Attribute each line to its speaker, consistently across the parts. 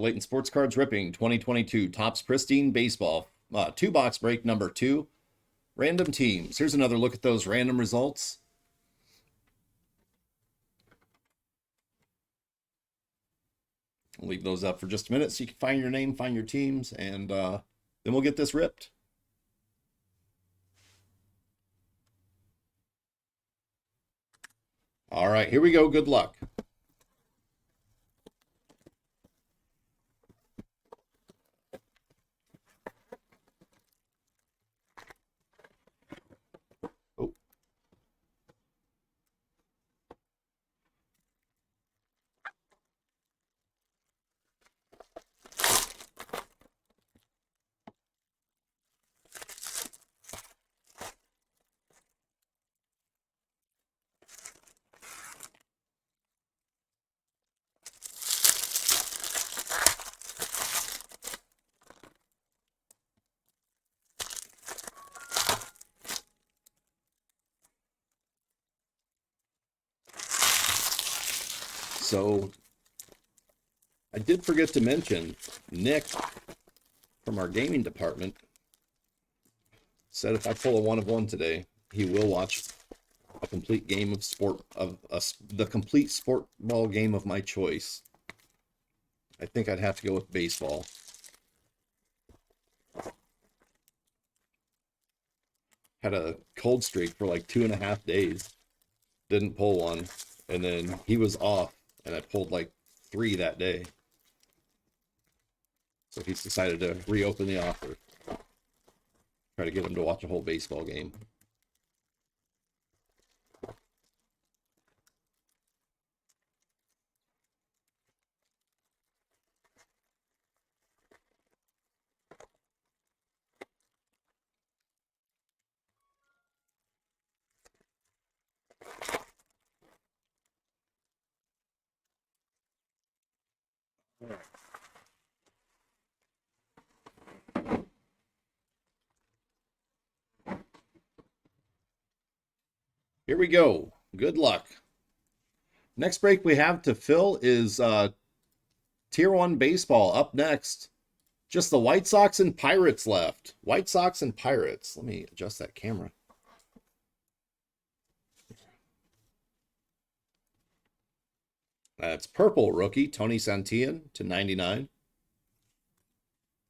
Speaker 1: Blatant Sports Cards Ripping 2022 Topps Pristine Baseball. Two box break number 2. Random teams. Here's another look at those random results. I'll leave those up for just a minute so you can find your name, find your teams, and then we'll get this ripped. All right, here we go. Good luck. Oh. So I did forget to mention Nick from our gaming department said if I pull a 1 of 1 today, he will watch a complete game of sport the complete sport ball game of my choice. I think I'd have to go with baseball. Had a cold streak for like 2.5 days. Didn't pull one. And then he was off and I pulled like 3 that day. So he's decided to reopen the offer. Try to get him to watch a whole baseball game. Here we go. Good luck. Next break we have to fill is Tier 1 baseball. Up next, just the White Sox and Pirates left. White Sox and Pirates. Let me adjust that camera. That's purple rookie, Tony Santillan /99.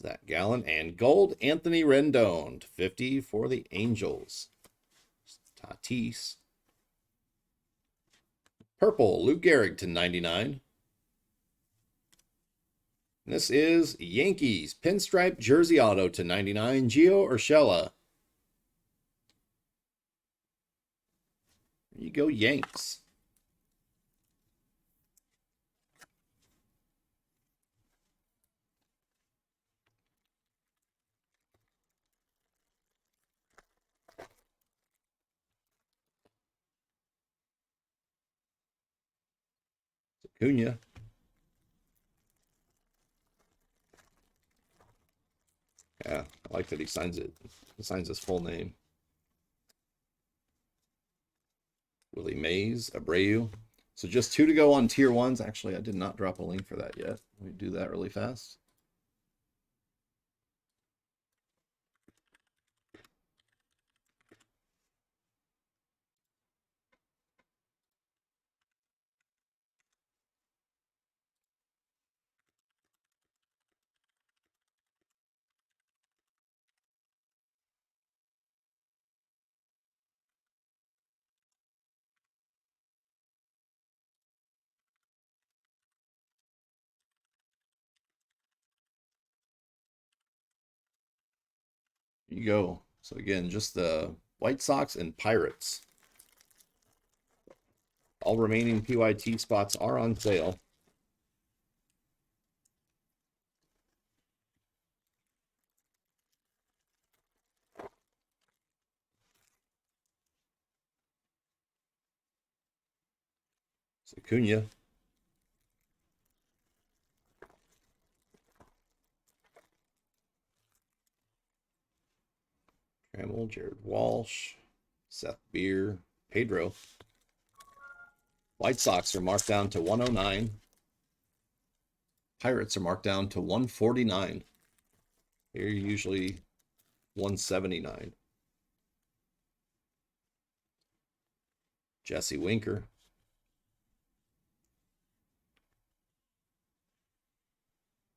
Speaker 1: Zach Gallen. And gold, Anthony Rendon /50 for the Angels. Tatis. Purple, Lou Gehrig /99. This is Yankees pinstripe jersey auto /99, Gio Urshela. There you go, Yanks. Acuna. Yeah, I like that he signs it. He signs his full name. Willie Mays, Abreu. So just 2 to go on tier 1s. Actually, I did not drop a link for that yet. Let me do that really fast. Here you go. So again, just the White Sox and Pirates. All remaining PYT spots are on sale. Acuna. Trammell, Jared Walsh, Seth Beer, Pedro. White Sox are marked down to 109. Pirates are marked down to 149. Here usually 179. Jesse Winker.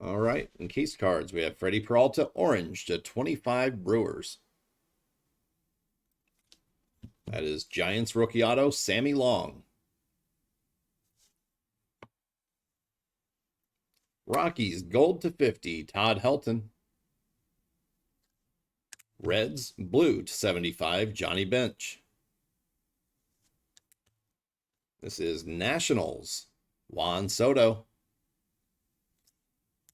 Speaker 1: All right, in case cards, we have Freddie Peralta, orange to 25 Brewers. That is Giants rookie auto, Sammy Long. Rockies gold to 50, Todd Helton. Reds blue to 75, Johnny Bench. This is Nationals, Juan Soto.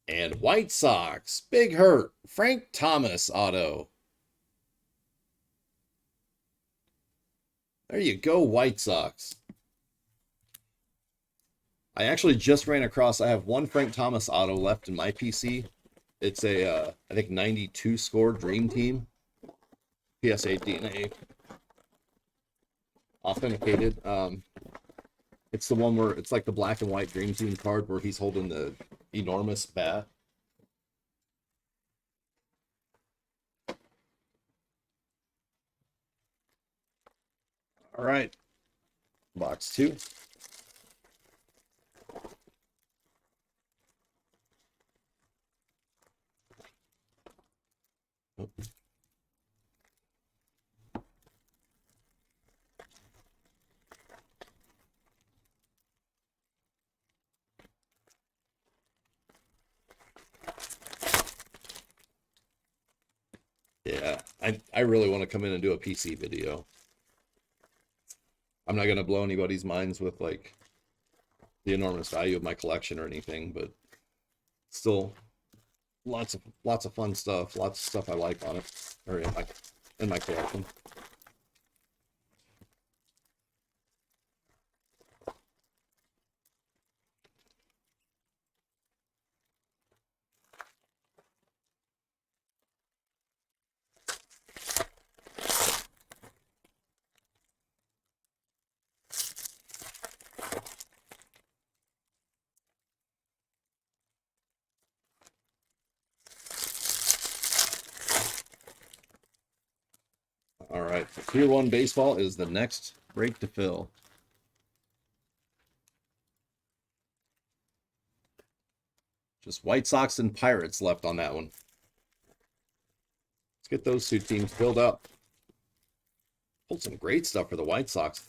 Speaker 1: And White Sox, Big Hurt, Frank Thomas auto. There you go, White Sox. I actually just ran across, I have one Frank Thomas auto left in my PC. It's a, I think 92 score Dream Team. PSA DNA. Authenticated. It's the one where it's like the black and white Dream Team card where he's holding the enormous bat. All right. Box 2. Oh. Yeah, I really want to come in and do a PC video. I'm not going to blow anybody's minds with like the enormous value of my collection or anything, but still lots of fun stuff, lots of stuff I like on it or in my collection. All right, Tier 1 baseball is the next break to fill. Just White Sox and Pirates left on that one. Let's get those two teams filled up. Pulled some great stuff for the White Sox.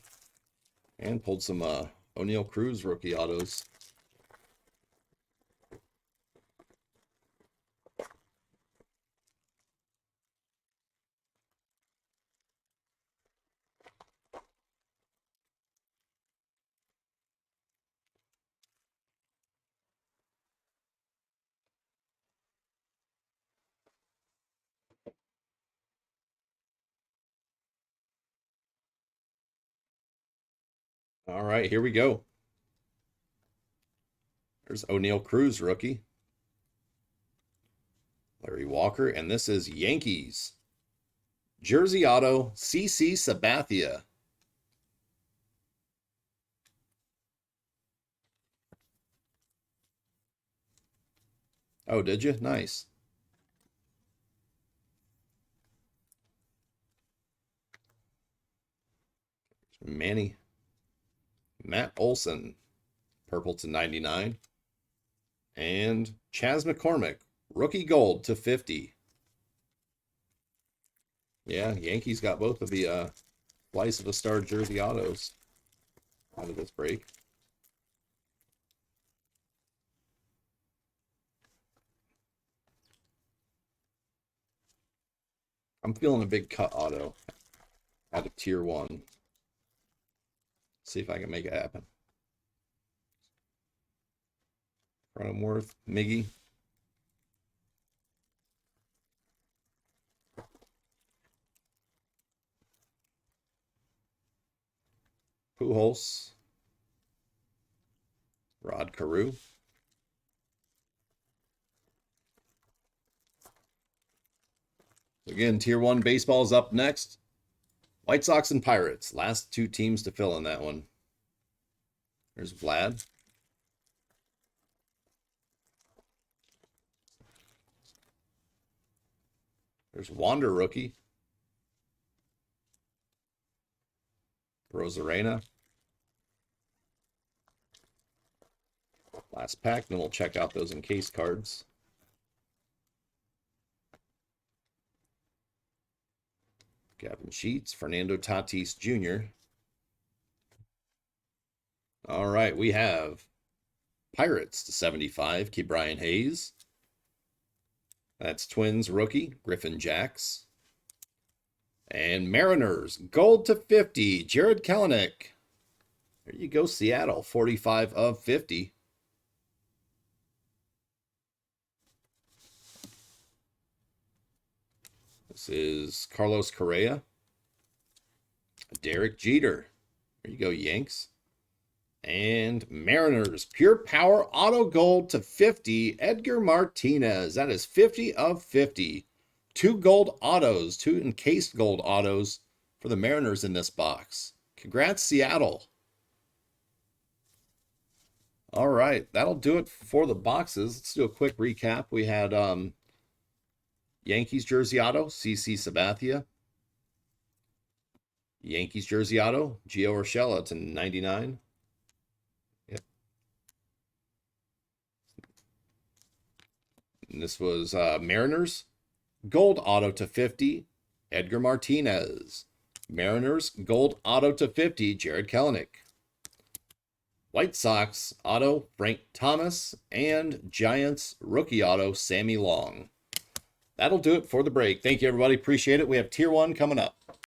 Speaker 1: And pulled some O'Neill Cruz rookie autos. All right, here we go. There's O'Neill Cruz rookie. Larry Walker, and this is Yankees. Jersey auto, CC Sabathia. Oh, did you? Nice. Matt Olson, purple to 99. And Chas McCormick, rookie gold to 50. Yeah, Yankees got both of the Slice of a Star jersey autos out of this break. I'm feeling a big cut auto out of Tier 1. See if I can make it happen. Cronenworth, Miggy. Pujols. Rod Carew. Again, Tier 1 baseball is up next. White Sox and Pirates. Last two teams to fill in that one. There's Vlad. There's Wander rookie. Rosarena. Last pack, then we'll check out those encased cards. Gavin Sheets, Fernando Tatis Jr. All right, we have Pirates to 75, Ke'Bryan Hayes. That's Twins rookie, Griffin Jacks. And Mariners, gold to 50, Jared Kelenic. There you go, Seattle, 45 of 50. This is Carlos Correa. Derek Jeter. There you go, Yanks. And Mariners, pure power auto gold to 50, Edgar Martinez. That is 50 of 50. 2 gold autos, 2 encased gold autos for the Mariners in this box. Congrats, Seattle. All right, that'll do it for the boxes. Let's do a quick recap. We had Yankees jersey auto, CC Sabathia. Yankees jersey auto, Gio Urshela to 99. Yep. And this was Mariners, gold auto to 50, Edgar Martinez. Mariners, gold auto to 50, Jared Kelenic. White Sox, auto, Frank Thomas. And Giants, rookie auto, Sammy Long. That'll do it for the break. Thank you, everybody. Appreciate it. We have Tier 1 coming up.